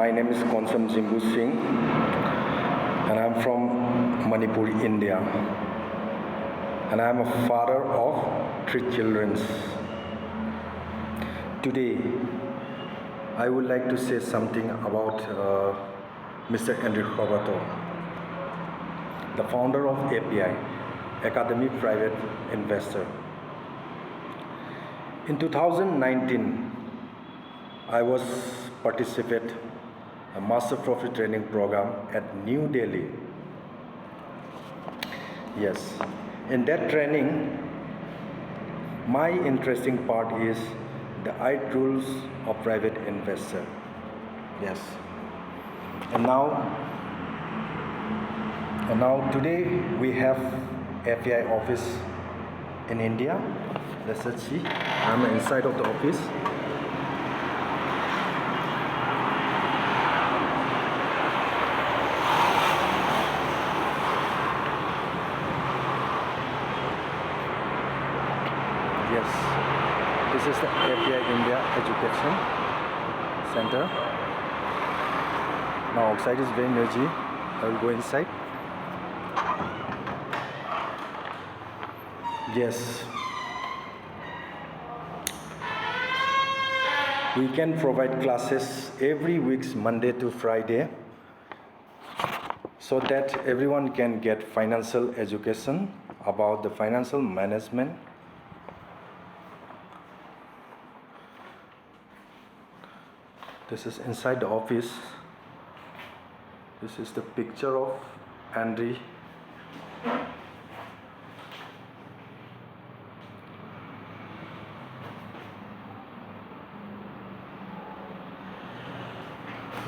My name is Konsam Jimbu Singh, and I'm from Manipur, India. And I'm a father of 3 children. Today, I would like to say something about Mr. Andrey Khovratov, the founder of API, Academy Private Investor. In 2019, I was participate a Master Profit Training Program at New Delhi. Yes, in that training, my interesting part is the 8 rules of private investor. Yes, and now today we have API office in India. Let's see. I'm inside of the office. Yes, this is the API India Education Center. Now outside is very noisy. I will go inside. Yes, we can provide classes every week, Monday to Friday, so that everyone can get financial education about the financial management. This is inside the office. This is the picture of Andrey.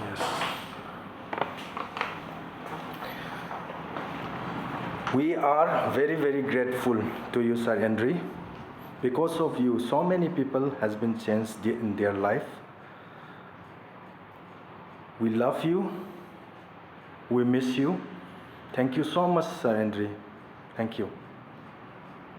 Yes. We are very, very grateful to you, Sir Andrey. Because of you, so many people has been changed in their life. We love you. We miss you. Thank you so much, Sir Andrey. Thank you.